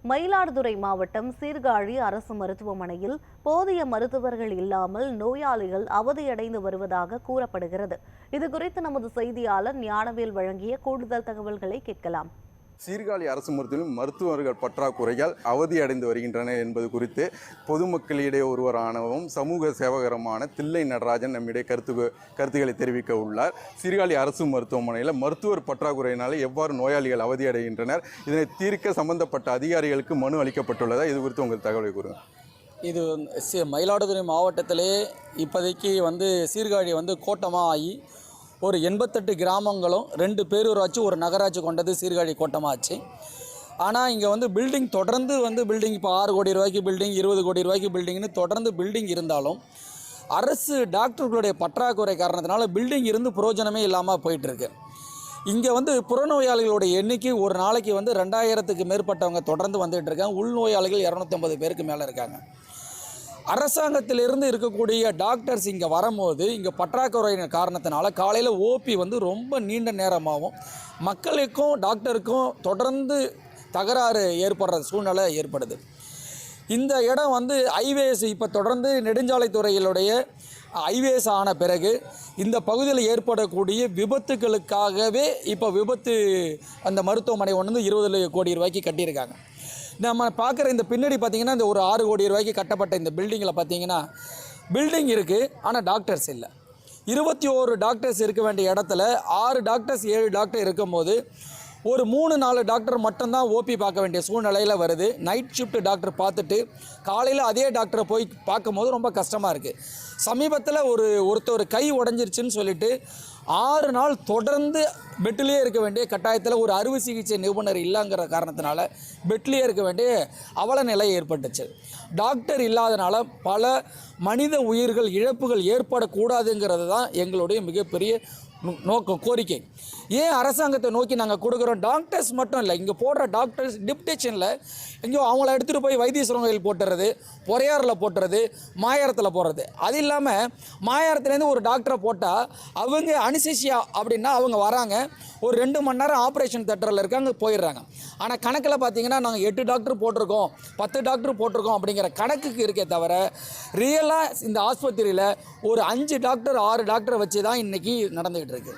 மயிலாடுதுறை மாவட்டம் சீர்காழி அரசு மருத்துவமனையில் போதிய மருத்துவர்கள் இல்லாமல் நோயாளிகள் அவதியடைந்து வருவதாக கூறப்படுகிறது. இதுகுறித்து நமது செய்தியாளர் ஞானவேல் வழங்கிய கூடுதல் தகவல்களை கேட்கலாம். சீர்காழி அரசு மருத்துவர்கள் பற்றாக்குறையால் அவதியடைந்து வருகின்றன என்பது குறித்து பொதுமக்களிடையே ஒருவரானவும் சமூக சேவகரமான தில்லை நடராஜன் நம்மிடையே கருத்துக்களை தெரிவிக்க உள்ளார். சீர்காழி அரசு மருத்துவமனையில் மருத்துவர் பற்றாக்குறையினால எவ்வாறு நோயாளிகள் அவதியடைகின்றனர், இதனை தீர்க்க சம்பந்தப்பட்ட அதிகாரிகளுக்கு மனு அளிக்கப்பட்டுள்ளதா, இது குறித்து உங்கள் தகவலை கூறுங்க. இது மயிலாடுதுறை மாவட்டத்திலே இப்போதைக்கு சீர்காழி கோட்டமாக ஆகி ஒரு 88 கிராமங்களும் 2 பேரூராட்சி ஒரு நகராட்சி கொண்டது சீர்காழி கோட்டமாச்சு. ஆனால் இங்கே பில்டிங் தொடர்ந்து பில்டிங் இப்போ 6 கோடி ரூபாய்க்கு பில்டிங், 20 கோடி ரூபாய்க்கு பில்டிங்னு தொடர்ந்து பில்டிங் இருந்தாலும் அரசு டாக்டர்களுடைய பற்றாக்குறை காரணத்தினால பில்டிங் இருந்து பிரயோஜனமே இல்லாமல் போயிட்டுருக்கு. இங்கே புறநோயாளிகளுடைய எண்ணிக்கை ஒரு நாளைக்கு 2000க்கு மேற்பட்டவங்க தொடர்ந்து வந்துகிட்டு இருக்காங்க. உள்நோயாளிகள் 250 பேருக்கு மேலே இருக்காங்க. அரசாங்கத்திலிருந்து இருக்கக்கூடிய டாக்டர்ஸ் இங்கே வரும்போது இங்கே பற்றாக்குறையின் காரணத்தினால காலையில் ஓபி ரொம்ப நீண்ட நேரமாகவும் மக்களுக்கும் டாக்டருக்கும் தொடர்ந்து தகராறு ஏற்படுற சூழ்நிலை ஏற்படுது. இந்த இடம் ஹைவேஸ் இப்போ தொடர்ந்து நெடுஞ்சாலைத்துறையிலுடைய ஹைவேஸ் ஆன பிறகு இந்த பகுதியில் ஏற்படக்கூடிய விபத்துக்களுக்காகவே இப்போ அந்த மருத்துவமனை 20 கோடி ரூபாய்க்கு கட்டியிருக்காங்க. நம்ம பார்க்குற இந்த பின்னாடி பார்த்திங்கன்னா இந்த ஒரு 6 கோடி ரூபாய்க்கு கட்டப்பட்ட இந்த பில்டிங்கில் பார்த்திங்கன்னா பில்டிங் இருக்குது, ஆனால் டாக்டர்ஸ் இல்லை. 21 டாக்டர்ஸ் இருக்க வேண்டிய இடத்துல 6 டாக்டர்ஸ் 7 டாக்டர் இருக்கும்போது ஒரு 3-4 டாக்டர் மட்டும்தான் ஓபி பார்க்க வேண்டிய சூழ்நிலையில் வருது. நைட் ஷிஃப்ட் டாக்டர் பார்த்துட்டு காலையில் அதே டாக்டரை போய் பார்க்கும்போது ரொம்ப கஷ்டமாக இருக்குது. சமீபத்தில் ஒருத்தர் கை உடஞ்சிருச்சுன்னு சொல்லிட்டு 6 நாள் தொடர்ந்து பெட்டிலே இருக்க வேண்டிய கட்டாயத்தில் ஒரு அறுவை சிகிச்சை நிபுணர் இல்லைங்கிற காரணத்தினால பெட்லேயே இருக்க வேண்டிய அவல நிலை ஏற்பட்டுச்சு. டாக்டர் இல்லாதனால பல மனித உயிர்கள் இழப்புகள் ஏற்படக்கூடாதுங்கிறது தான் எங்களுடைய மிகப்பெரிய நோக்கம், கோரிக்கை. ஏன் அரசாங்கத்தை நோக்கி நாங்கள் கொடுக்குறோம், டாக்டர்ஸ் மட்டும் இல்லை, இங்கே போடுற டாக்டர்ஸ் டிப்டேஷனில் எங்கேயோ அவங்கள எடுத்துகிட்டு போய் வைத்தீஸ்வரன் கோயில் போட்டுறது, பொறையாறில் போட்டுறது, மாயாரத்தில் போடுறது. அது இல்லாமல் மாயாரத்துலேருந்து ஒரு டாக்டரை போட்டால் அவங்க அனிசேஷியா அப்படின்னா அவங்க வராங்க, ஒரு 2 மணி நேரம் ஆப்ரேஷன் தேட்டரில் இருக்காங்க, போயிடுறாங்க. ஆனால் கணக்கில் பார்த்தீங்கன்னா நாங்கள் 8 டாக்டர் போட்டிருக்கோம், 10 டாக்டர் போட்டிருக்கோம் அப்படிங்கிற கணக்குக்கு இருக்கே தவிர ரியலாக இந்த ஆஸ்பத்திரியில் ஒரு 5 டாக்டர் 6 டாக்டரை வச்சு தான் இன்றைக்கி நடந்துக்கிட்டு இருக்கு.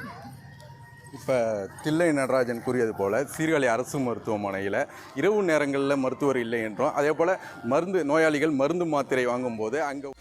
இப்போ தில்லை நடராஜன் கூறியது போல் சீர்காழி அரசு மருத்துவமனையில் இரவு நேரங்களில் மருத்துவர் இல்லை என்றும், அதே போல் நோயாளிகள் மருந்து மாத்திரை வாங்கும்போது அங்கே